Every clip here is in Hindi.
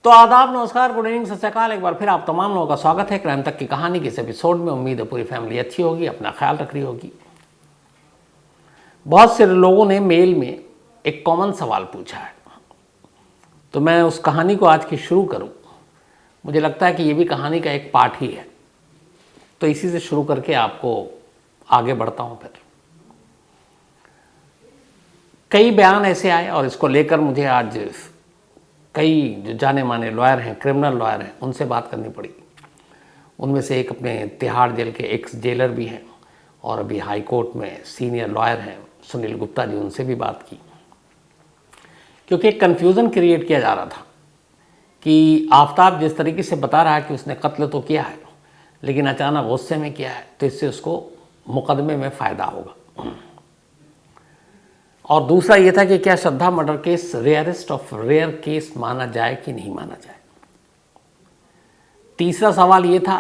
तो आदाब, नमस्कार, गुड इवनिंग, सत श्री अकाल। एक बार फिर आप तमाम लोगों का स्वागत है क्राइम तक की कहानी के इस एपिसोड में। उम्मीद है पूरी फैमिली अच्छी होगी, अपना ख्याल रख रही होगी। बहुत से लोगों ने मेल में एक कॉमन सवाल पूछा है, तो मैं उस कहानी को आज की शुरू करूं। मुझे लगता है कि ये भी कहानी का एक पार्ट ही है, तो इसी से शुरू करके आपको आगे बढ़ता हूं। फिर कई बयान ऐसे आए और इसको लेकर मुझे आज कई जो जाने माने लॉयर हैं, क्रिमिनल लॉयर हैं, उनसे बात करनी पड़ी। उनमें से एक अपने तिहाड़ जेल के एक्स जेलर भी हैं और अभी हाई कोर्ट में सीनियर लॉयर हैं, सुनील गुप्ता जी, उनसे भी बात की। क्योंकि एक कन्फ्यूज़न क्रिएट किया जा रहा था कि आफताब जिस तरीके से बता रहा है कि उसने कत्ल तो किया है, लेकिन अचानक गुस्से में किया है, तो इससे उसको मुकदमे में फ़ायदा होगा। और दूसरा ये था कि क्या Shraddha murder case rarest of rare case माना जाए कि नहीं माना जाए। तीसरा सवाल ये था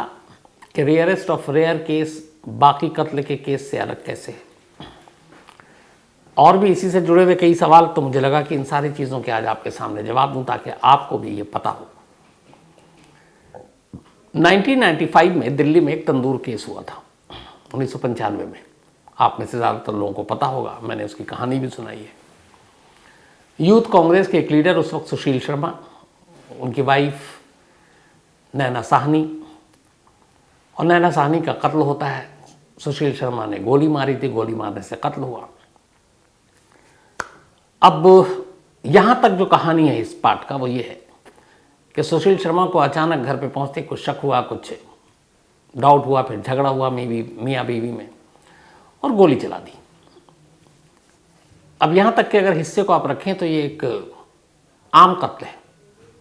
कि रेयरेस्ट ऑफ रेयर केस बाकी कत्ल के केस से अलग कैसे है। और भी इसी से जुड़े हुए कई सवाल, तो मुझे लगा कि इन सारी चीज़ों के आज आपके सामने जवाब दूं ताकि आपको भी ये पता हो। 1995 में दिल्ली में एक तंदूर केस हुआ था, 1995 में। आप में से ज़्यादातर लोगों को पता होगा, मैंने उसकी कहानी भी सुनाई है। यूथ कांग्रेस के एक लीडर उस वक्त सुशील शर्मा, उनकी वाइफ नैना साहनी, और नैना साहनी का कत्ल होता है। सुशील शर्मा ने गोली मारी थी, गोली मारने से कत्ल हुआ। अब यहाँ तक जो कहानी है इस पार्ट का वो ये है कि सुशील शर्मा को अचानक घर पे पहुँचते कुछ शक हुआ, कुछ डाउट हुआ, फिर झगड़ा हुआ मियाँ बीवी में और गोली चला दी। अब यहाँ तक के अगर हिस्से को आप रखें तो ये एक आम कत्ल है,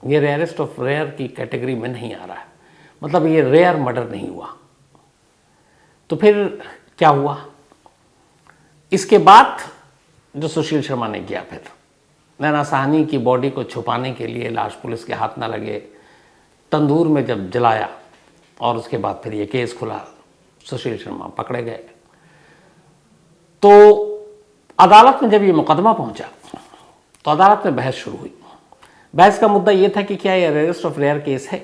ये रेयरेस्ट ऑफ रेयर की कैटेगरी में नहीं आ रहा है, मतलब ये रेयर मर्डर नहीं हुआ। तो फिर क्या हुआ इसके बाद जो सुशील शर्मा ने किया, फिर नैना साहनी की बॉडी को छुपाने के लिए, लाश पुलिस के हाथ ना लगे, तंदूर में जब जलाया और उसके बाद फिर ये केस खुला, सुशील शर्मा पकड़े गए। तो अदालत में जब ये मुकदमा पहुंचा तो अदालत में बहस शुरू हुई। बहस का मुद्दा ये था कि क्या ये रेयरेस्ट ऑफ रेयर केस है।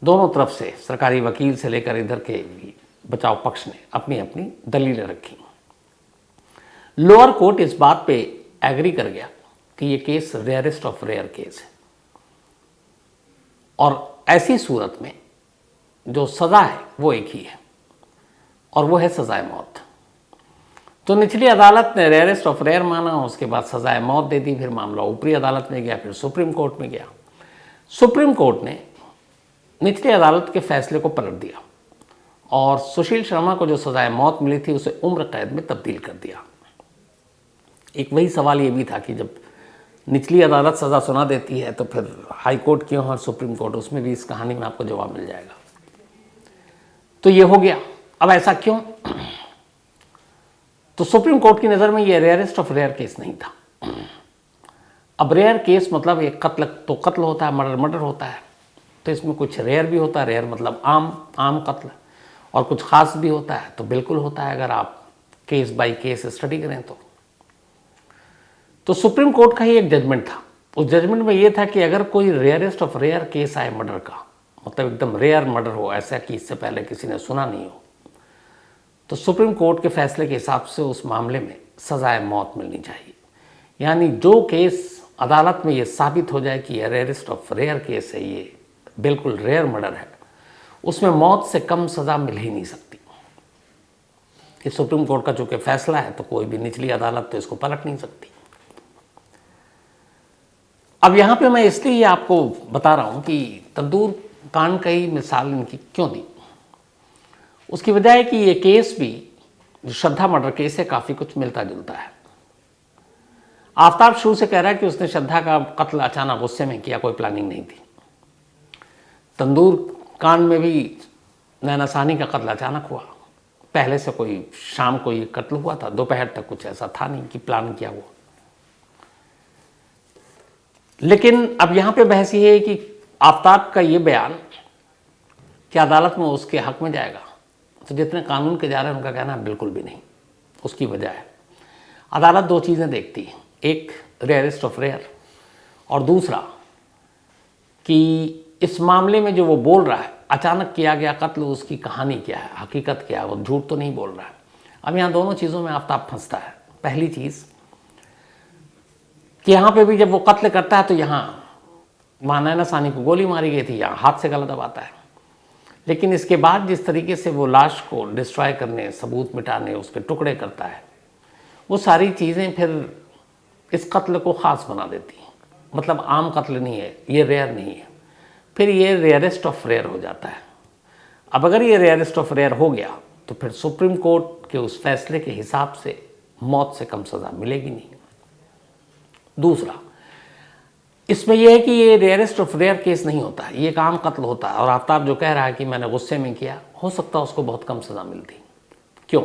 दोनों तरफ से, सरकारी वकील से लेकर इधर के भी बचाव पक्ष ने अपनी अपनी दलीलें रखी। लोअर कोर्ट इस बात पे एग्री कर गया कि ये case rarest of rare case है और ऐसी सूरत में जो सज़ा है वो एक ही है और वो है सज़ाए मौत। तो निचली अदालत ने रेयरेस्ट ऑफ रेयर माना, उसके बाद सज़ाए मौत दे दी। फिर मामला ऊपरी अदालत में गया, फिर सुप्रीम कोर्ट में गया। सुप्रीम कोर्ट ने निचली अदालत के फैसले को पलट दिया और सुशील शर्मा को जो सज़ाए मौत मिली थी उसे उम्र कैद में तब्दील कर दिया। एक वही सवाल ये भी था कि जब निचली अदालत सज़ा सुना देती है तो फिर हाई कोर्ट क्यों और सुप्रीम कोर्ट, उसमें भी इस कहानी में आपको जवाब मिल जाएगा। तो ये हो गया। अब ऐसा क्यों? तो सुप्रीम कोर्ट की नज़र में ये रेयरेस्ट ऑफ रेयर केस नहीं था। अब रेयर केस मतलब एक कत्ल तो कत्ल होता है, मर्डर मर्डर होता है, तो इसमें कुछ रेयर भी होता है। रेयर मतलब आम कत्ल, और कुछ ख़ास भी होता है, तो बिल्कुल होता है अगर आप केस बाय केस स्टडी करें तो सुप्रीम कोर्ट का ही एक जजमेंट था। उस जजमेंट में ये था कि अगर कोई रेयरेस्ट ऑफ रेयर केस आए मर्डर का, मतलब एकदम रेयर मर्डर हो, ऐसा कि इससे पहले किसी ने सुना नहीं हो, तो सुप्रीम कोर्ट के फैसले के हिसाब से उस मामले में सज़ाए मौत मिलनी चाहिए। यानी जो केस अदालत में ये साबित हो जाए कि ये रेयरेस्ट ऑफ रेयर केस है, ये बिल्कुल रेयर मर्डर है, उसमें मौत से कम सज़ा मिल ही नहीं सकती। ये सुप्रीम कोर्ट का चूँकि फैसला है तो कोई भी निचली अदालत तो इसको पलट नहीं सकती। अब यहाँ पे मैं इसलिए ये आपको बता रहा हूँ कि तंदूर कांड का ही मिसाल इनकी क्यों दी। उसकी वजह है कि ये केस भी जो श्रद्धा मर्डर केस है काफ़ी कुछ मिलता जुलता है। आफताब शुरू से कह रहा है कि उसने श्रद्धा का कत्ल अचानक गुस्से में किया, कोई प्लानिंग नहीं थी। तंदूर कांड में भी नैना साहनी का कत्ल अचानक हुआ, पहले से कोई शाम को ये कत्ल हुआ था, दोपहर तक कुछ ऐसा था नहीं कि प्लान किया हुआ। लेकिन अब यहाँ पे बहस ये है कि आफताब का ये बयान क्या अदालत में उसके हक में जाएगा। तो जितने कानून के जा रहे हैं उनका कहना है बिल्कुल भी नहीं। उसकी वजह है अदालत दो चीज़ें देखती है, एक रेयरेस्ट ऑफ रेयर और दूसरा कि इस मामले में जो वो बोल रहा है अचानक किया गया कत्ल, उसकी कहानी क्या है, हकीकत क्या है, वो झूठ तो नहीं बोल रहा है। अब यहाँ दोनों चीज़ों में आफ्ताब फंसता है। पहली चीज़ कि यहाँ पे भी जब वो कत्ल करता है तो यहाँ वहाँ नैना सानी को गोली मारी गई थी, यहाँ हाथ से गला दबाता है। लेकिन इसके बाद जिस तरीके से वो लाश को डिस्ट्रॉय करने, सबूत मिटाने, उसके टुकड़े करता है, वो सारी चीज़ें फिर इस कत्ल को ख़ास बना देती हैं। मतलब आम कत्ल नहीं है, ये रेयर नहीं है, फिर ये रेयरेस्ट ऑफ रेयर हो जाता है। अब अगर ये रेयरेस्ट ऑफ रेयर हो गया तो फिर सुप्रीम कोर्ट के उस फैसले के हिसाब से मौत से कम सज़ा मिलेगी नहीं। दूसरा, इसमें यह है कि ये रेयरेस्ट ऑफ रेयर केस नहीं होता है, ये एक आम कत्ल होता है। और आफ्ताब जो कह रहा है कि मैंने गुस्से में किया, हो सकता है उसको बहुत कम सज़ा मिलती। क्यों?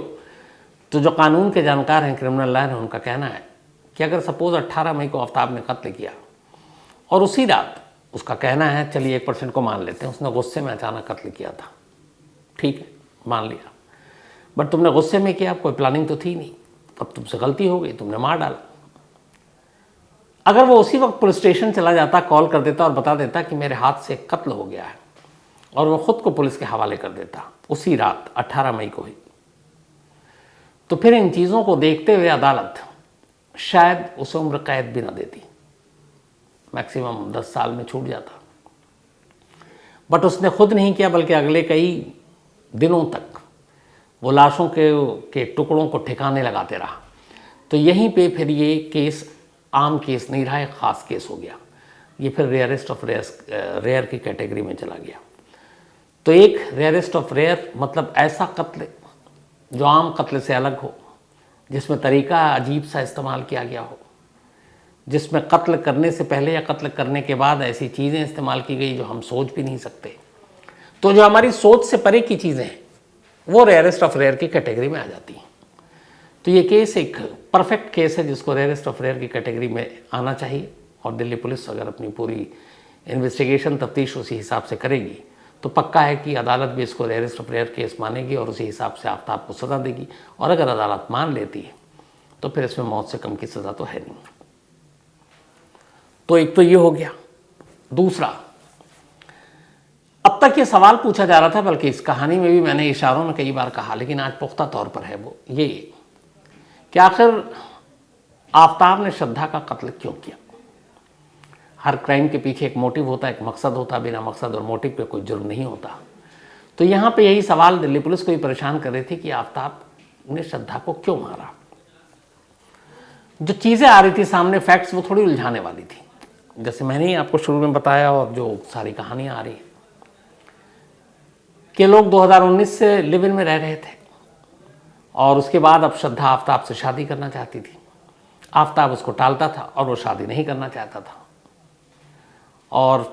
तो जो कानून के जानकार हैं, क्रिमिनल लॉयर हैं, उनका कहना है कि अगर सपोज 18 मई को आफ्ताब ने कत्ल किया और उसी रात, उसका कहना है, चलिए 1% को मान लेते हैं, उसने गुस्से में अचानक कत्ल किया था, ठीक है, मान लिया, बट तुमने गुस्से में किया, कोई प्लानिंग तो थी नहीं, अब तुमसे गलती हो गई, तुमने मार डाला। अगर वो उसी वक्त पुलिस स्टेशन चला जाता, कॉल कर देता और बता देता कि मेरे हाथ से कत्ल हो गया है, और वो खुद को पुलिस के हवाले कर देता उसी रात 18 मई को ही, तो फिर इन चीज़ों को देखते हुए अदालत शायद उसे उम्र कैद भी ना देती, मैक्सिमम 10 साल में छूट जाता। बट उसने खुद नहीं किया, बल्कि अगले कई दिनों तक वो लाशों के टुकड़ों को ठिकाने लगाते रहा। तो यहीं पे फिर ये केस आम केस नहीं रहा, एक ख़ास केस हो गया। ये फिर रेयरेस्ट ऑफ रेयर की कैटेगरी में चला गया। तो एक रेयरेस्ट ऑफ रेयर मतलब ऐसा कत्ल जो आम कत्ल से अलग हो, जिसमें तरीका अजीब सा इस्तेमाल किया गया हो, जिसमें कत्ल करने से पहले या कत्ल करने के बाद ऐसी चीज़ें इस्तेमाल की गई जो हम सोच भी नहीं सकते। तो जो हमारी सोच से परे की चीज़ें हैं वो रेयरेस्ट ऑफ रेयर की कैटेगरी में आ जाती हैं। तो ये केस एक परफेक्ट केस है जिसको रेयरेस्ट ऑफ रेयर की कैटेगरी में आना चाहिए। और दिल्ली पुलिस अगर अपनी पूरी इन्वेस्टिगेशन तफ्तीश उसी हिसाब से करेगी तो पक्का है कि अदालत भी इसको रेयरेस्ट ऑफ रेयर केस मानेगी और उसी हिसाब से आफ्ताब को सज़ा देगी। और अगर अदालत मान लेती है तो फिर इसमें मौत से कम की सज़ा तो है नहीं। तो एक तो ये हो गया। दूसरा, अब तक ये सवाल पूछा जा रहा था, बल्कि इस कहानी में भी मैंने इशारों में कई बार कहा, लेकिन आज पुख्ता तौर पर है, वो ये कि आखिर आफ्ताब ने श्रद्धा का कत्ल क्यों किया। हर क्राइम के पीछे एक मोटिव होता है, एक मकसद होता है, बिना मकसद और मोटिव पे कोई जुर्म नहीं होता। तो यहाँ पे यही सवाल दिल्ली पुलिस को भी परेशान कर रहे थे कि आफ्ताब ने श्रद्धा को क्यों मारा। जो चीज़ें आ रही थी सामने, फैक्ट्स, वो थोड़ी उलझाने वाली थी। जैसे मैंने ही आपको शुरू में बताया और जो सारी कहानियाँ आ रही हैं कि लोग 2019 से लिव इन में रह रहे थे और उसके बाद अब श्रद्धा आफ्ताब से शादी करना चाहती थी। आफ्ताब उसको टालता था और वो शादी नहीं करना चाहता था और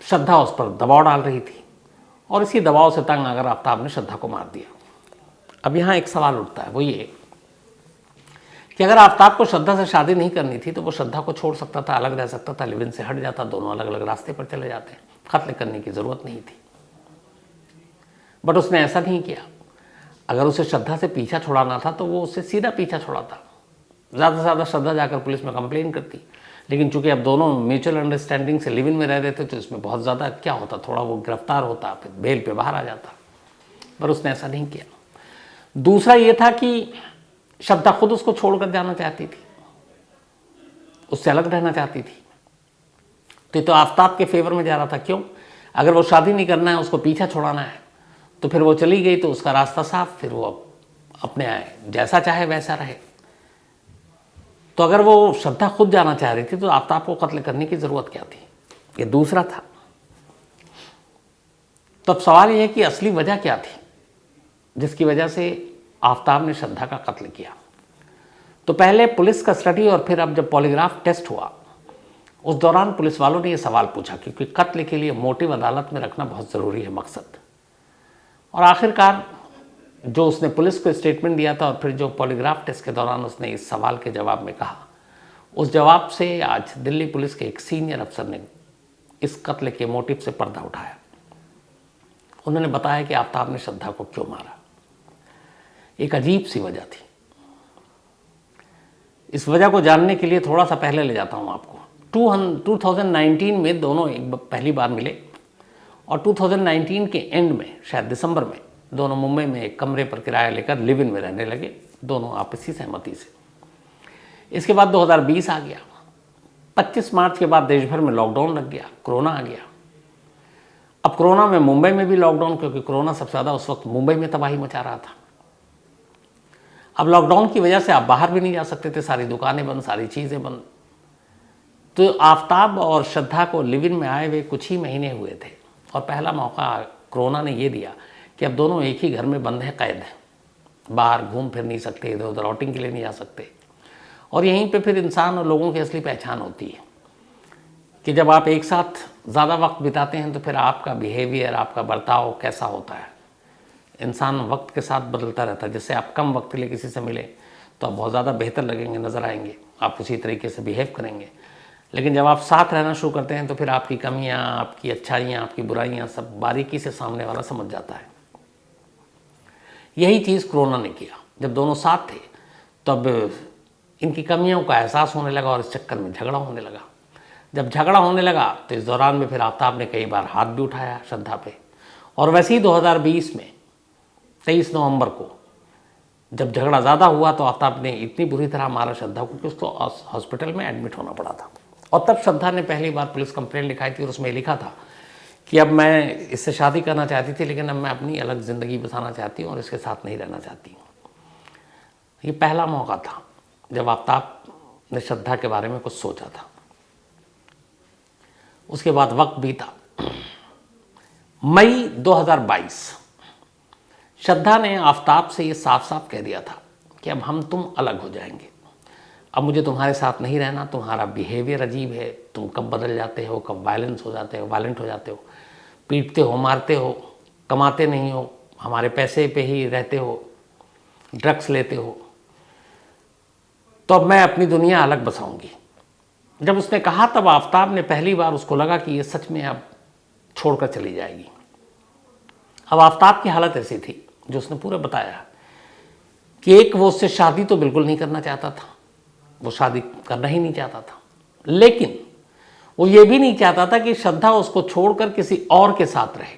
श्रद्धा उस पर दबाव डाल रही थी और इसी दबाव से तंग आकर आफ्ताब ने श्रद्धा को मार दिया। अब यहाँ एक सवाल उठता है, वो ये कि अगर आफ्ताब को श्रद्धा से शादी नहीं करनी थी तो वो श्रद्धा को छोड़ सकता था, अलग रह सकता था, लिव इन से हट जाता, दोनों अलग अलग रास्ते पर चले जाते, कत्ल करने की ज़रूरत नहीं थी। बट उसने ऐसा नहीं किया। अगर उसे श्रद्धा से पीछा छुड़ाना था तो वो उससे सीधा पीछा छुड़ाता। ज़्यादा से ज़्यादा श्रद्धा जाकर पुलिस में कंप्लेन करती, लेकिन चूंकि अब दोनों म्यूचुअल अंडरस्टैंडिंग से लिव इन में रह रहे थे तो इसमें बहुत ज़्यादा क्या होता, थोड़ा वो गिरफ्तार होता, फिर बेल पे बाहर आ जाता, पर उसने ऐसा नहीं किया। दूसरा ये था कि श्रद्धा खुद उसको छोड़कर जाना चाहती थी, उससे अलग रहना चाहती थी। तो ये तो आफ्ताब के फेवर में जा रहा था। क्यों? अगर वो शादी नहीं करना है, उसको पीछा छुड़ाना है, तो फिर वो चली गई तो उसका रास्ता साफ, फिर वो अपने जैसा चाहे वैसा रहे। तो अगर वो श्रद्धा खुद जाना चाह रही थी तो आफ्ताब को कत्ल करने की ज़रूरत क्या थी? ये दूसरा था। तो अब सवाल ये है कि असली वजह क्या थी जिसकी वजह से आफ्ताब ने श्रद्धा का कत्ल किया। तो पहले पुलिस कस्टडी और फिर अब जब पॉलीग्राफ टेस्ट हुआ उस दौरान पुलिस वालों ने ये सवाल पूछा, क्योंकि कत्ल के लिए मोटिव अदालत में रखना बहुत ज़रूरी है, मकसद। और आखिरकार जो उसने पुलिस को स्टेटमेंट दिया था और फिर जो पॉलीग्राफ टेस्ट के दौरान उसने इस सवाल के जवाब में कहा, उस जवाब से आज दिल्ली पुलिस के एक सीनियर अफसर ने इस कत्ल के मोटिव से पर्दा उठाया। उन्होंने बताया कि आफ्ताब ने श्रद्धा को क्यों मारा। एक अजीब सी वजह थी। इस वजह को जानने के लिए थोड़ा सा पहले ले जाता हूँ आपको। 2019 में दोनों पहली बार मिले और 2019 के एंड में, शायद दिसंबर में, दोनों मुंबई में एक कमरे पर किराया लेकर लिव इन में रहने लगे, दोनों आपसी सहमति से। इसके बाद 2020 आ गया। 25 मार्च के बाद देश भर में लॉकडाउन लग गया, कोरोना आ गया। अब कोरोना में मुंबई में भी लॉकडाउन, क्योंकि कोरोना सबसे ज़्यादा उस वक्त मुंबई में तबाही मचा रहा था। अब लॉकडाउन की वजह से आप बाहर भी नहीं जा सकते थे, सारी दुकानें बंद, सारी चीज़ें बंद। तो आफ्ताब और श्रद्धा को लिव इन में आए हुए कुछ ही महीने हुए थे और पहला मौका कोरोना ने ये दिया कि अब दोनों एक ही घर में बंद हैं, कैद हैं, बाहर घूम फिर नहीं सकते, इधर उधर आउटिंग के लिए नहीं जा सकते। और यहीं पे फिर इंसान और लोगों की असली पहचान होती है कि जब आप एक साथ ज़्यादा वक्त बिताते हैं तो फिर आपका बिहेवियर, आपका बर्ताव कैसा होता है। इंसान वक्त के साथ बदलता रहता है। जैसे आप कम वक्त के लिए किसी से मिले तो आप बहुत ज़्यादा बेहतर लगेंगे, नज़र आएंगे, आप उसी तरीके से बिहेव करेंगे। लेकिन जब आप साथ रहना शुरू करते हैं तो फिर आपकी कमियां, आपकी अच्छाइयां, आपकी बुराइयां सब बारीकी से सामने वाला समझ जाता है। यही चीज़ कोरोना ने किया। जब दोनों साथ थे तब इनकी कमियों का एहसास होने लगा और इस चक्कर में झगड़ा होने लगा। जब झगड़ा होने लगा तो इस दौरान में फिर आफ्ताब ने कई बार हाथ भी उठाया श्रद्धा पे। और वैसे ही 2020 में 23 नवंबर को जब झगड़ा ज़्यादा हुआ तो आफ्ताब ने इतनी बुरी तरह मारा श्रद्धा को कि उसको हॉस्पिटल में एडमिट होना पड़ा था। और तब श्रद्धा ने पहली बार पुलिस कंप्लेंट लिखाई थी और उसमें लिखा था कि अब मैं इससे शादी करना चाहती थी लेकिन अब मैं अपनी अलग ज़िंदगी बसाना चाहती हूँ और इसके साथ नहीं रहना चाहती हूँ। ये पहला मौका था जब आफ्ताब ने श्रद्धा के बारे में कुछ सोचा था। उसके बाद वक्त बीता। मई 2022 श्रद्धा ने आफ्ताब से ये साफ साफ कह दिया था कि अब हम तुम अलग हो जाएंगे, अब मुझे तुम्हारे साथ नहीं रहना, तुम्हारा बिहेवियर अजीब है, तुम कब बदल जाते हो, कब वायलेंट हो जाते हो, पीटते हो, मारते हो, कमाते नहीं हो, हमारे पैसे पे ही रहते हो, ड्रग्स लेते हो, तो अब मैं अपनी दुनिया अलग बसाऊंगी। जब उसने कहा तब आफ्ताब ने पहली बार उसको लगा कि ये सच में अब छोड़कर चली जाएगी। अब आफ्ताब की हालत ऐसी थी जो उसने पूरा बताया कि एक वो उससे शादी तो बिल्कुल नहीं करना चाहता था, वो शादी करना ही नहीं चाहता था, लेकिन वो ये भी नहीं चाहता था कि श्रद्धा उसको छोड़कर किसी और के साथ रहे।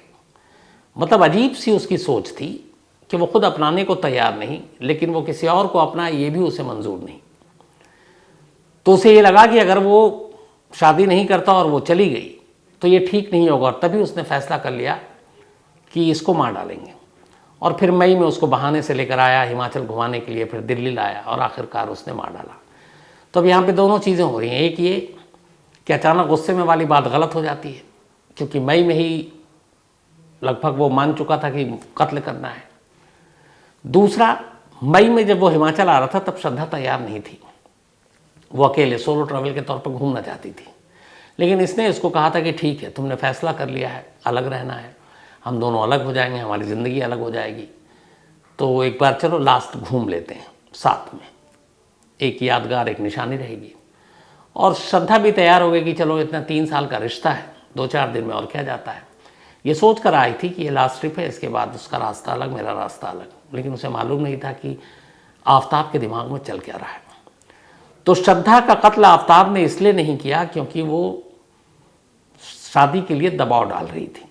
मतलब अजीब सी उसकी सोच थी कि वो खुद अपनाने को तैयार नहीं, लेकिन वो किसी और को अपनाए ये भी उसे मंजूर नहीं। तो उसे ये लगा कि अगर वो शादी नहीं करता और वो चली गई तो ये ठीक नहीं होगा, और तभी उसने फैसला कर लिया कि इसको मार डालेंगे। और फिर मई में उसको बहाने से लेकर आया हिमाचल घुमाने के लिए, फिर दिल्ली लाया और आखिरकार उसने मार डाला। तो अब यहाँ पे दोनों चीज़ें हो रही हैं। एक ये कि अचानक गुस्से में वाली बात गलत हो जाती है, क्योंकि मई में ही लगभग वो मान चुका था कि कत्ल करना है। दूसरा, मई में जब वो हिमाचल आ रहा था तब श्रद्धा तैयार नहीं थी, वो अकेले सोलो ट्रैवल के तौर पर घूमना चाहती थी। लेकिन इसने इसको कहा था कि ठीक है, तुमने फैसला कर लिया है, अलग रहना है, हम दोनों अलग हो जाएंगे, हमारी ज़िंदगी अलग हो जाएगी, तो एक बार चलो लास्ट घूम लेते हैं साथ में, एक यादगार, एक निशानी रहेगी। और श्रद्धा भी तैयार हो गई कि चलो इतना 3 साल का रिश्ता है, 2-4 दिन में और क्या जाता है। ये सोच कर आई थी कि ये लास्ट ट्रिप है, इसके बाद उसका रास्ता अलग, मेरा रास्ता अलग। लेकिन उसे मालूम नहीं था कि आफ्ताब के दिमाग में चल क्या रहा है। तो श्रद्धा का कत्ल आफ्ताब ने इसलिए नहीं किया क्योंकि वो शादी के लिए दबाव डाल रही थी।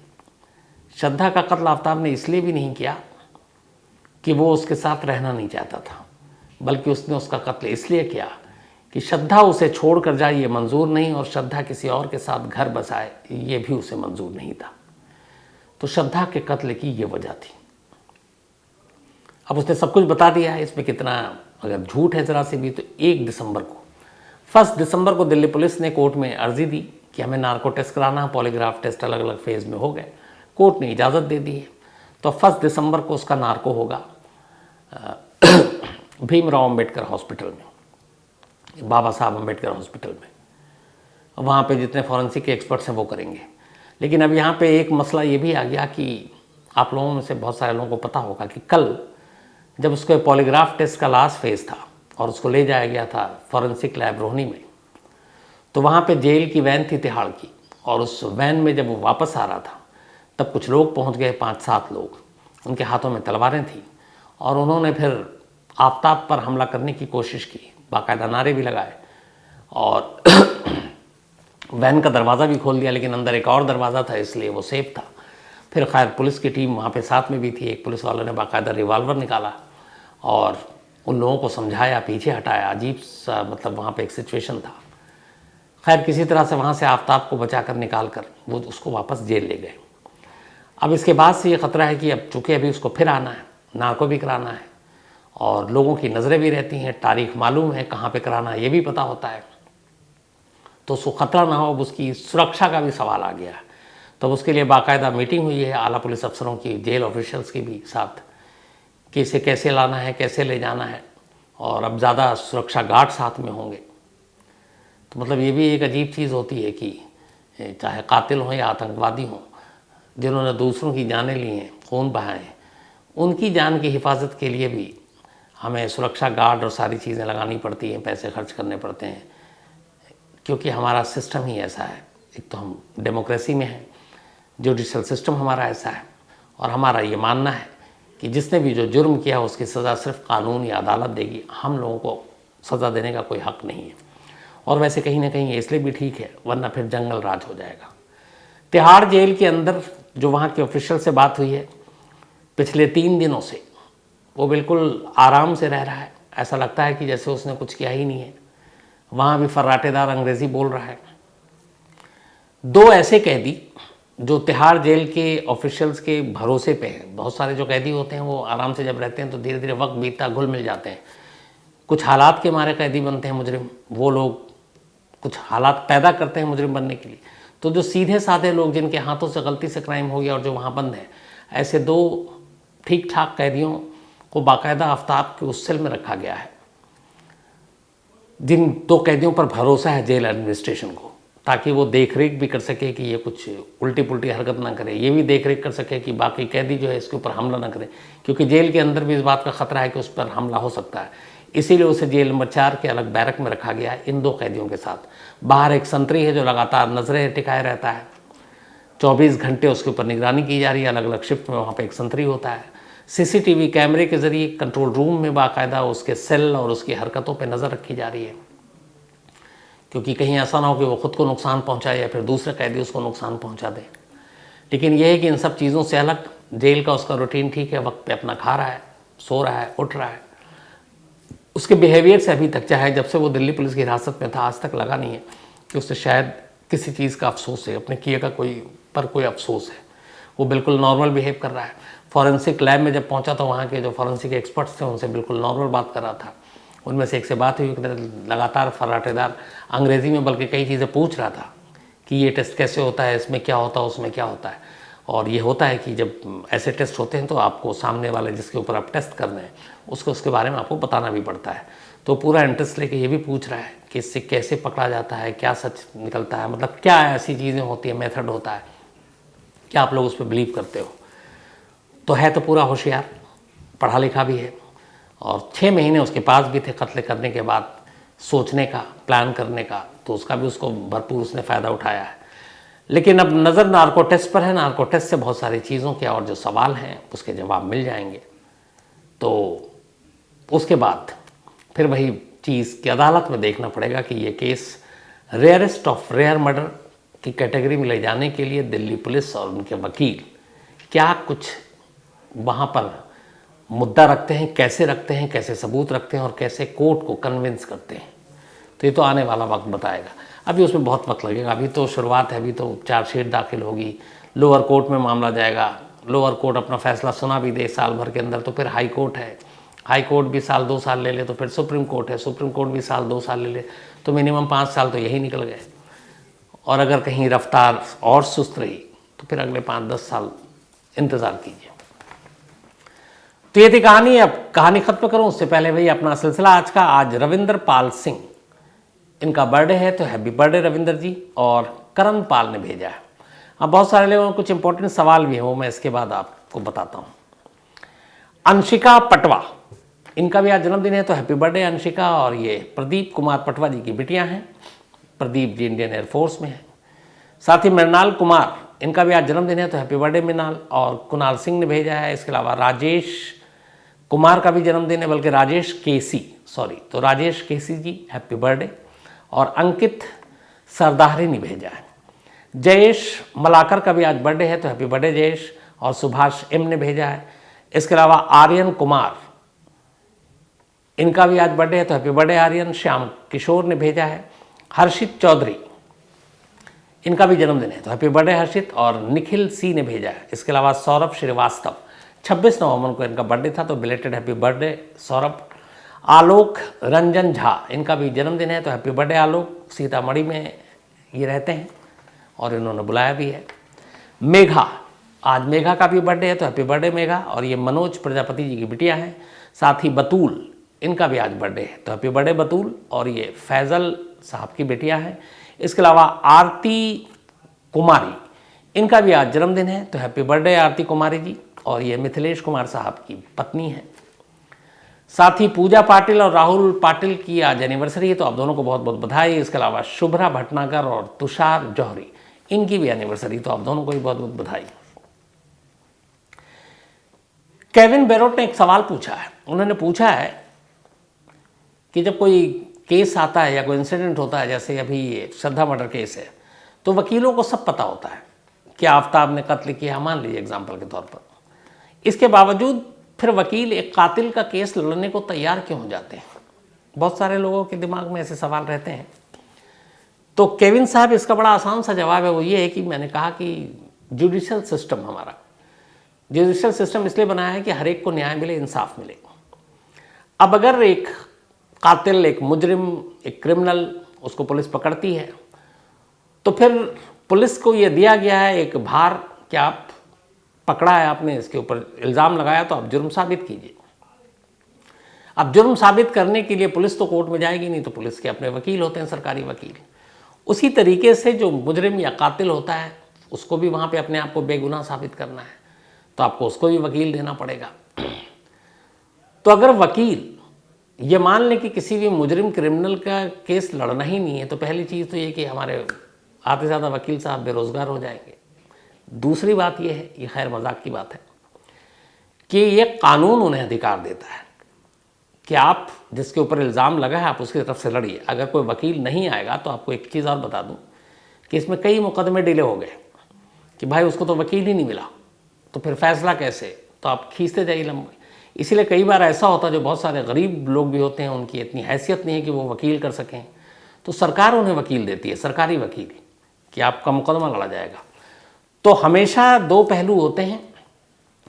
श्रद्धा का कत्ल आफ्ताब ने इसलिए भी नहीं किया कि वो उसके साथ रहना नहीं चाहता था, बल्कि उसने उसका कत्ल इसलिए किया कि श्रद्धा उसे छोड़कर जाए ये मंजूर नहीं, और श्रद्धा किसी और के साथ घर बसाए ये भी उसे मंजूर नहीं था। तो श्रद्धा के कत्ल की ये वजह थी। अब उसने सब कुछ बता दिया है, इसमें कितना अगर झूठ है ज़रा से भी, तो 1 दिसंबर को दिल्ली पुलिस ने कोर्ट में अर्जी दी कि हमें नार्को टेस्ट कराना, पॉलीग्राफ टेस्ट अलग अलग फेज़ में हो गए, कोर्ट ने इजाज़त दे दी है। तो 1 दिसंबर को उसका नार्को होगा भीमराव अंबेडकर हॉस्पिटल में, बाबा साहब अंबेडकर हॉस्पिटल में। वहाँ पे जितने फॉरेंसिक के एक्सपर्ट्स हैं वो करेंगे। लेकिन अब यहाँ पे एक मसला ये भी आ गया कि आप लोगों में से बहुत सारे लोगों को पता होगा कि कल जब उसके पॉलीग्राफ टेस्ट का लास्ट फेज़ था और उसको ले जाया गया था फॉरेंसिक लैब रोहिणी में, तो वहाँ पे जेल की वैन थी तिहाड़ की, और उस वैन में जब वो वापस आ रहा था तब कुछ लोग पहुँच गए, 5-7 लोग, उनके हाथों में तलवारें थी, और उन्होंने फिर आफ्ताब पर हमला करने की कोशिश की, बाकायदा नारे भी लगाए, और वैन का दरवाज़ा भी खोल दिया, लेकिन अंदर एक और दरवाज़ा था, इसलिए वो सेफ था। फिर खैर पुलिस की टीम वहाँ पे साथ में भी थी। एक पुलिस वालों ने बाकायदा रिवॉल्वर निकाला और उन लोगों को समझाया, पीछे हटाया। अजीब सा मतलब वहाँ पे एक सिचुएशन था। खैर किसी तरह से वहाँ से आफ्ताब को बचा कर निकाल कर वो उसको वापस जेल ले गए। अब इसके बाद से ये ख़तरा है कि अब चूँकि अभी उसको फिर आना है, नार्को भी कराना है और लोगों की नज़रें भी रहती हैं, तारीख मालूम है, कहाँ पे कराना है ये भी पता होता है, तो उसको ख़तरा ना हो, अब उसकी सुरक्षा का भी सवाल आ गया है। तब उसके लिए बाकायदा मीटिंग हुई है आला पुलिस अफसरों की, जेल ऑफिशियल्स की भी साथ, कि इसे कैसे लाना है, कैसे ले जाना है, और अब ज़्यादा सुरक्षा गार्ड साथ में होंगे। तो मतलब ये भी एक अजीब चीज़ होती है कि चाहे कातिल हों या आतंकवादी हों, जिन्होंने दूसरों की जानें ली हैं, खून बहाए हैं, उनकी जान की हिफाजत के लिए भी हमें सुरक्षा गार्ड और सारी चीज़ें लगानी पड़ती हैं, पैसे खर्च करने पड़ते हैं, क्योंकि हमारा सिस्टम ही ऐसा है। एक तो हम डेमोक्रेसी में हैं, जुडिशल सिस्टम हमारा ऐसा है, और हमारा ये मानना है कि जिसने भी जो जुर्म किया उसकी सज़ा सिर्फ कानून या अदालत देगी, हम लोगों को सज़ा देने का कोई हक़ नहीं है। और वैसे कहीं ना कहीं इसलिए भी ठीक है, वरना फिर जंगल राज हो जाएगा। तिहाड़ जेल के अंदर जो वहाँ के ऑफिशियल से बात हुई है, पिछले 3 दिनों से वो बिल्कुल आराम से रह रहा है। ऐसा लगता है कि जैसे उसने कुछ किया ही नहीं है। वहाँ भी फर्राटेदार अंग्रेज़ी बोल रहा है। 2 ऐसे कैदी जो तिहाड़ जेल के ऑफिशियल्स के भरोसे पे हैं। बहुत सारे जो कैदी होते हैं वो आराम से जब रहते हैं तो धीरे धीरे वक्त बीतता घुल मिल जाते हैं। कुछ हालात के मारे कैदी बनते हैं मुजरिम, वो लोग कुछ हालात पैदा करते हैं मुजरिम बनने के लिए। तो जो सीधे साधे लोग जिनके हाथों से गलती से क्राइम हो गया और जो वहाँ बंद हैं, ऐसे 2 ठीक ठाक कैदियों को बाकायदा आफ्ताब के उस सेल में रखा गया है, जिन 2 कैदियों पर भरोसा है जेल एडमिनिस्ट्रेशन को, ताकि वो देख रेख भी कर सके कि ये कुछ उल्टी पुल्टी हरकत ना करे। ये भी देख रेख कर सके कि बाकी कैदी जो है इसके ऊपर हमला ना करे, क्योंकि जेल के अंदर भी इस बात का ख़तरा है कि उस पर हमला हो सकता है। इसीलिए उसे जेल नंबर 4 के अलग बैरक में रखा गया है इन 2 कैदियों के साथ। बाहर एक संतरी है जो लगातार नज़रें टिकाए रहता है, 24 घंटे उसके ऊपर निगरानी की जा रही है। अलग अलग शिफ्ट में वहाँ पे एक संतरी होता है। सीसीटीवी कैमरे के ज़रिए कंट्रोल रूम में बाकायदा उसके सेल और उसकी हरकतों पर नज़र रखी जा रही है, क्योंकि कहीं ऐसा ना हो कि वो ख़ुद को नुकसान पहुँचाए या फिर दूसरे कैदी उसको नुकसान पहुँचा दे। लेकिन यह है कि इन सब चीज़ों से अलग जेल का उसका रूटीन ठीक है, वक्त पे अपना खा रहा है, सो रहा है, उठ रहा है। उसके बिहेवियर से अभी तक, चाहे जब से वो दिल्ली पुलिस की हिरासत में था, आज तक लगा नहीं है कि उससे शायद किसी चीज़ का अफसोस है, अपने किए का कोई अफसोस है। वो बिल्कुल नॉर्मल बिहेव कर रहा है। फॉरेंसिक लैब में जब पहुंचा तो वहाँ के जो फॉरेंसिक एक्सपर्ट्स थे उनसे बिल्कुल नॉर्मल बात कर रहा था। उनमें से एक से बात हुई, लगातार फर्राटेदार अंग्रेज़ी में बल्कि कई चीज़ें पूछ रहा था कि ये टेस्ट कैसे होता है, इसमें क्या होता है, उसमें क्या होता है। और ये होता है कि जब ऐसे टेस्ट होते हैं तो आपको सामने वाले जिसके ऊपर आप टेस्ट कर रहे हैं उसके बारे में आपको बताना भी पड़ता है। तो पूरा इंटरेस्ट लेके ये भी पूछ रहा है कि इससे कैसे पकड़ा जाता है, क्या सच निकलता है, मतलब क्या ऐसी चीज़ें होती है, मेथड होता है, क्या आप लोग उस पर बिलीव करते हो। तो है तो पूरा होशियार, पढ़ा लिखा भी है, और 6 महीने उसके पास भी थे कत्ल करने के बाद सोचने का, प्लान करने का, तो उसका भी उसको भरपूर उसने फ़ायदा उठाया है। लेकिन अब नज़र नार्को टेस्ट पर है। नार्को टेस्ट से बहुत सारी चीज़ों के और जो सवाल हैं उसके जवाब मिल जाएंगे। तो उसके बाद फिर वही चीज़ कि अदालत में देखना पड़ेगा कि ये case rarest of rare murder की कैटेगरी में ले जाने के लिए दिल्ली पुलिस और उनके वकील क्या कुछ वहाँ पर मुद्दा रखते हैं, कैसे सबूत रखते हैं और कैसे कोर्ट को कन्विंस करते हैं। तो ये तो आने वाला वक्त बताएगा। अभी उसमें बहुत वक्त लगेगा, अभी तो शुरुआत है, अभी तो चार्जशीट दाखिल होगी, लोअर कोर्ट में मामला जाएगा, लोअर कोर्ट अपना फैसला सुना भी दे साल भर के अंदर तो फिर हाई कोर्ट है, हाई कोर्ट भी साल 2 साल ले ले तो फिर सुप्रीम कोर्ट है, सुप्रीम कोर्ट भी साल 2 साल ले ले तो मिनिमम 5 साल तो यही निकल गए। और अगर कहीं रफ्तार और सुस्त रही तो फिर अगले 5-10 साल इंतज़ार कीजिए। तो ये थी कहानी। अब कहानी ख़त्म करूँ उससे पहले भाई अपना सिलसिला आज का, आज रविंदर पाल सिंह इनका बर्थडे है, तो हैप्पी बर्थडे रविंदर जी। और करण पाल ने भेजा है। अब बहुत सारे लोगों को कुछ इंपॉर्टेंट सवाल भी हैं, वो मैं इसके बाद आपको बताता हूँ। अंशिका पटवा, इनका भी आज जन्मदिन है, तो हैप्पी बर्थडे अंशिका। और ये प्रदीप कुमार पटवा जी की बिटियाँ हैं। प्रदीप जी इंडियन एयरफोर्स में है। साथ ही मृणाल कुमार, इनका भी आज जन्मदिन है, तो हैप्पी बर्थडे मृणाल। और कुणाल सिंह ने भेजा है। इसके अलावा राजेश कुमार का भी जन्मदिन है, बल्कि राजेश केसी, तो राजेश केसी जी हैप्पी बर्थडे। और अंकित सरदारी नहीं भेजा है। जयेश मलाकर का भी आज बर्थडे है, तो हैप्पी बर्थडे जयेश। और सुभाष एम ने भेजा है। इसके अलावा आर्यन कुमार, इनका भी आज बर्थडे है, तो हैप्पी बर्थडे आर्यन। श्याम किशोर ने भेजा है। हर्षित चौधरी, इनका भी जन्मदिन है, तो हैप्पी बर्थडे हर्षित। और निखिल सी ने भेजा है। इसके अलावा सौरभ श्रीवास्तव, 26 नवंबर को इनका बर्थडे था, तो belated happy birthday Saurabh. Alok Ranjan Jha, इनका भी जन्मदिन है, तो हैप्पी बर्थडे आलोक। सीतामढ़ी में ये रहते हैं और इन्होंने बुलाया भी है। मेघा, आज मेघा का भी बर्थडे है, तो हैप्पी बर्थडे मेघा। और ये मनोज प्रजापति जी की बिटिया है। साथ ही बतूल, इनका भी आज बर्थडे है, तो हैप्पी बर्थडे बतूल। और ये फैज़ल साहब की बेटियां हैं। इसके अलावा आरती कुमारी, इनका भी आज जन्मदिन है, तो हैप्पी बर्थडे आरती कुमारी जी। और ये मिथिलेश कुमार साहब की पत्नी है। साथ ही पूजा पाटिल और राहुल पाटिल की आज एनिवर्सरी है, तो आप दोनों को बहुत बहुत बधाई। इसके अलावा शुभ्रा भटनागर और तुषार जौहरी, इनकी भी एनिवर्सरी, तो आप दोनों को भी बहुत बहुत बधाई। केविन बेरोट ने एक सवाल पूछा है। उन्होंने पूछा है कि जब कोई केस आता है या कोई इंसिडेंट होता है, जैसे अभी श्रद्धा मर्डर केस है, तो वकीलों को सब पता होता है कि आफ्ताब ने कत्ल किया, मान लीजिए एग्जाम्पल के तौर पर। इसके बावजूद फिर वकील एक कातिल का केस लड़ने को तैयार क्यों हो जाते हैं? बहुत सारे लोगों के दिमाग में ऐसे सवाल रहते हैं। तो केविन साहब, इसका बड़ा आसान सा जवाब है, वो ये है कि मैंने कहा कि जुडिशल सिस्टम हमारा, जुडिशल सिस्टम इसलिए बनाया है कि हर एक को न्याय मिले, इंसाफ मिले। अब अगर एक कातिल, एक मुजरिम, एक क्रिमिनल, उसको पुलिस पकड़ती है, तो फिर पुलिस को ये दिया गया है एक भार कि आप पकड़ा है, आपने इसके ऊपर इल्ज़ाम लगाया, तो आप जुर्म साबित कीजिए। अब जुर्म साबित करने के लिए पुलिस तो कोर्ट में जाएगी नहीं, तो पुलिस के अपने वकील होते हैं, सरकारी वकील। उसी तरीके से जो मुजरिम या कातिल होता है, उसको भी वहाँ पे अपने आप को बेगुनाह साबित करना है, तो आपको उसको भी वकील देना पड़ेगा। तो अगर वकील ये मान लें कि किसी भी मुजरिम क्रिमिनल का केस लड़ना ही नहीं है, तो पहली चीज़ तो ये कि हमारे आधे से ज़्यादा वकील साहब बेरोज़गार हो जाएंगे। दूसरी बात ये है, ये खैर मजाक की बात है, कि ये कानून उन्हें अधिकार देता है कि आप जिसके ऊपर इल्ज़ाम लगा है, आप उसकी तरफ से लड़िए। अगर कोई वकील नहीं आएगा, तो आपको एक चीज़ और बता दूं कि इसमें कई मुकदमे डिले हो गए कि भाई उसको तो वकील ही नहीं मिला, तो फिर फैसला कैसे, तो आप खींचते जाइए लंबे। इसीलिए कई बार ऐसा होता है, जो बहुत सारे गरीब लोग भी होते हैं, उनकी इतनी हैसियत नहीं है कि वो वकील कर सकें, तो सरकार उन्हें वकील देती है, सरकारी वकील, कि आपका मुकदमा लड़ा जाएगा। तो हमेशा दो पहलू होते हैं,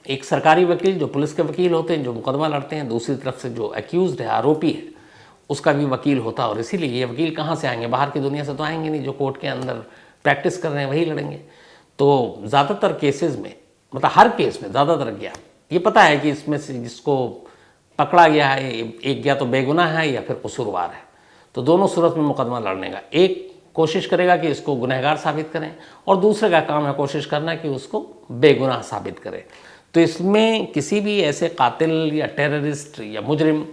एक सरकारी वकील जो पुलिस के वकील होते हैं, जो मुकदमा लड़ते हैं, दूसरी तरफ से जो एक्यूज्ड है, आरोपी है, उसका भी वकील होता है। और इसीलिए ये वकील कहाँ से आएंगे, बाहर की दुनिया से तो आएंगे नहीं, जो कोर्ट के अंदर प्रैक्टिस कर रहे हैं वही लड़ेंगे। तो ज़्यादातर केसेस में, मतलब हर केस में ज़्यादातर क्या, ये पता है कि इसमें से जिसको पकड़ा गया है, एक या तो बेगुनाह है या फिर कसूरवार है, तो दोनों सूरत में मुकदमा लड़ने का। एक कोशिश करेगा कि इसको गुनहगार साबित करें, और दूसरे का काम है कोशिश करना कि उसको बेगुनाह साबित करें। तो इसमें किसी भी ऐसे कातिल या टेररिस्ट या मुजरिम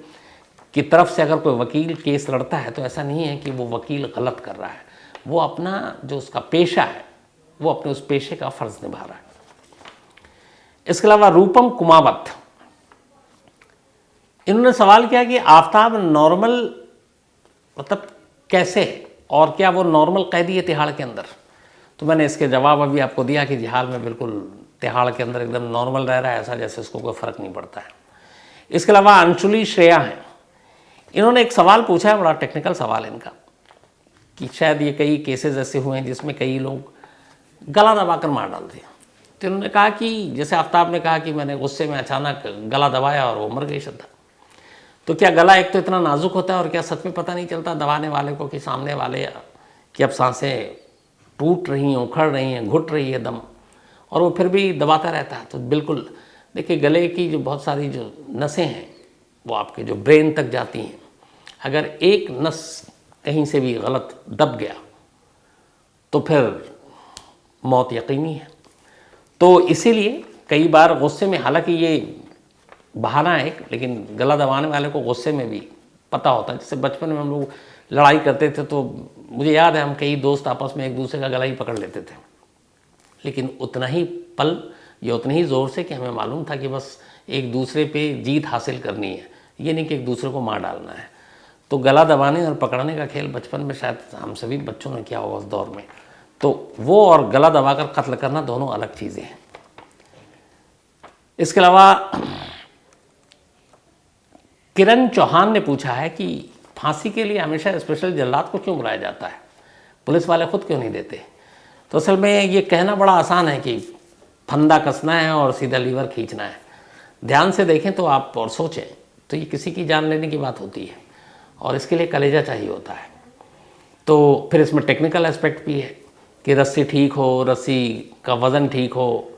की तरफ से अगर कोई वकील केस लड़ता है, तो ऐसा नहीं है कि वो वकील गलत कर रहा है, वो अपना जो उसका पेशा है, वो अपने उस पेशे का फ़र्ज निभा रहा है। इसके अलावा रूपम कुमावत, इन्होंने सवाल किया कि आफ्ताब नॉर्मल मतलब कैसे है, और क्या वो नॉर्मल कैदी है तिहाड़ के अंदर। तो मैंने इसके जवाब अभी आपको दिया कि जी हाल में बिल्कुल तिहाड़ के अंदर एकदम नॉर्मल रह रहा है, ऐसा जैसे उसको कोई फ़र्क नहीं पड़ता है। इसके अलावा अंशुली श्रेया हैं, इन्होंने एक सवाल पूछा है, बड़ा टेक्निकल सवाल है इनका, कि शायद ये कई केसेस ऐसे हुए हैं जिसमें कई लोग गला दबाकर मार डालते हैं। तो इन्होंने कहा कि जैसे आफ्ताब ने कहा कि मैंने गुस्से में अचानक गला दबाया और वो मर गई श्रद्धा, तो क्या गला एक तो इतना नाजुक होता है, और क्या सच में पता नहीं चलता दबाने वाले को कि सामने वाले कि अब सांसें टूट रही हैं, उखड़ रही हैं, घुट रही है दम, और वो फिर भी दबाता रहता है। तो बिल्कुल देखिए, गले की जो बहुत सारी जो नसें हैं, वो आपके जो ब्रेन तक जाती हैं, अगर एक नस कहीं से भी गलत दब गया तो फिर मौत यकीनी है। तो इसीलिए कई बार गुस्से में, हालांकि ये बहाना है, लेकिन गला दबाने वाले को गुस्से में भी पता होता है। जैसे बचपन में हम लोग लड़ाई करते थे, तो मुझे याद है हम कई दोस्त आपस में एक दूसरे का गला ही पकड़ लेते थे, लेकिन उतना ही पल या उतने ही ज़ोर से कि हमें मालूम था कि बस एक दूसरे पे जीत हासिल करनी है, ये नहीं कि एक दूसरे को मार डालना है। तो गला दबाने और पकड़ने का खेल बचपन में शायद हम सभी बच्चों ने किया होगा उस दौर में, तो वो और गला दबाकर कत्ल करना दोनों अलग चीज़ें हैं। इसके अलावा किरण चौहान ने पूछा है कि फांसी के लिए हमेशा स्पेशल जल्लाद को क्यों बुलाया जाता है, पुलिस वाले खुद क्यों नहीं देते। तो असल में ये कहना बड़ा आसान है कि फंदा कसना है और सीधा लीवर खींचना है। ध्यान से देखें तो आप और सोचें तो ये किसी की जान लेने की बात होती है और इसके लिए कलेजा चाहिए होता है। तो फिर इसमें टेक्निकल एस्पेक्ट भी है कि रस्सी ठीक हो, रस्सी का वज़न ठीक हो,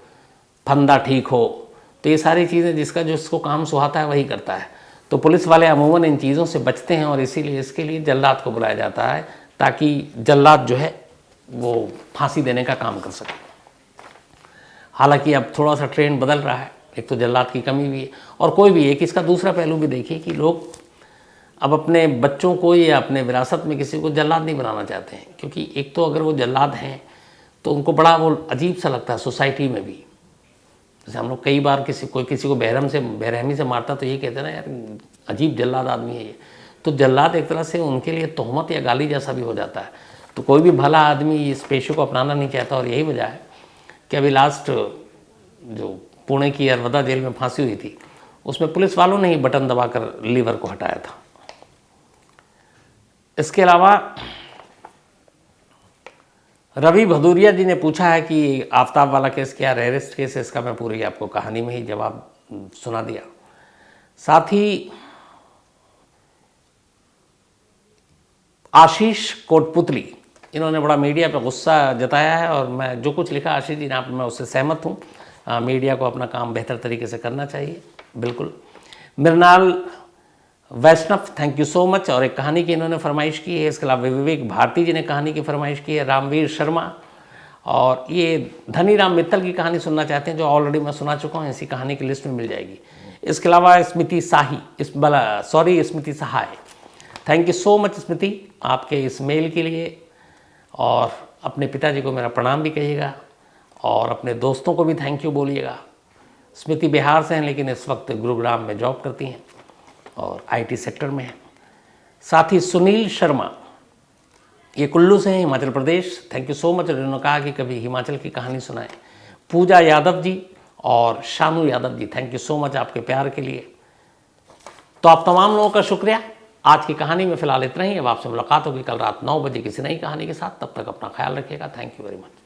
फंदा ठीक हो, तो ये सारी चीज़ें जिसको काम सुहाता है वही करता है। तो पुलिस वाले अमूमन इन चीज़ों से बचते हैं और इसीलिए इसके लिए जल्लाद को बुलाया जाता है ताकि जल्लाद जो है वो फांसी देने का काम कर सके। हालांकि अब थोड़ा सा ट्रेंड बदल रहा है, एक तो जल्लाद की कमी भी है और कोई भी एक इसका दूसरा पहलू भी देखिए कि लोग अब अपने बच्चों को या अपने विरासत में किसी को जल्लाद नहीं बनाना चाहते हैं, क्योंकि एक तो अगर वो जल्लाद हैं तो उनको बड़ा वो अजीब सा लगता है सोसाइटी में भी। जैसे हम लोग कई बार किसी को बेरहमी से मारता तो ये कहते हैं ना यार अजीब जल्लाद आदमी है ये। तो जल्लाद एक तरह से उनके लिए तोहमत या गाली जैसा भी हो जाता है। तो कोई भी भला आदमी इस पेशे को अपनाना नहीं चाहता और यही वजह है कि अभी लास्ट जो पुणे की अरवदा जेल में फांसी हुई थी उसमें पुलिस वालों ने ही बटन दबाकर लीवर को हटाया था। इसके अलावा रवि भदौरिया जी ने पूछा है कि आफ्ताब वाला केस क्या रेयरेस्ट केस है, इसका मैं पूरी आपको कहानी में ही जवाब सुना दिया। साथ ही आशीष कोटपुतली, इन्होंने बड़ा मीडिया पर गुस्सा जताया है और मैं जो कुछ लिखा आशीष जी ने आप, मैं उससे सहमत हूँ। मीडिया को अपना काम बेहतर तरीके से करना चाहिए, बिल्कुल। मृणाल वैष्णव, थैंक यू सो मच। और एक कहानी की इन्होंने फरमाइश की है। इसके अलावा विवेक भारती जी ने कहानी की फरमाइश की है, रामवीर शर्मा, और ये धनीराम मित्तल की कहानी सुनना चाहते हैं जो ऑलरेडी मैं सुना चुका हूँ, इसी कहानी की लिस्ट में मिल जाएगी। इसके अलावा स्मृति सहाय, थैंक यू सो मच स्मृति आपके इस मेल के लिए। और अपने पिताजी को मेरा प्रणाम भी कहिएगा और अपने दोस्तों को भी थैंक यू बोलिएगा। स्मृति बिहार से हैं लेकिन इस वक्त गुरुग्राम में जॉब करती हैं और आईटी सेक्टर में है। साथ ही सुनील शर्मा, ये कुल्लू से हैं, Himachal Pradesh, thank you so much. उन्होंने कहा कि कभी हिमाचल की कहानी सुनाएं। पूजा यादव जी और Shanu Yadav ji, thank you so much आपके प्यार के लिए। तो आप तमाम लोगों का शुक्रिया। आज की कहानी में फिलहाल इतना ही। अब आपसे मुलाकात होगी कल रात 9 बजे किसी नई कहानी के साथ। तब तक अपना ख्याल रखिएगा। Thank you very much.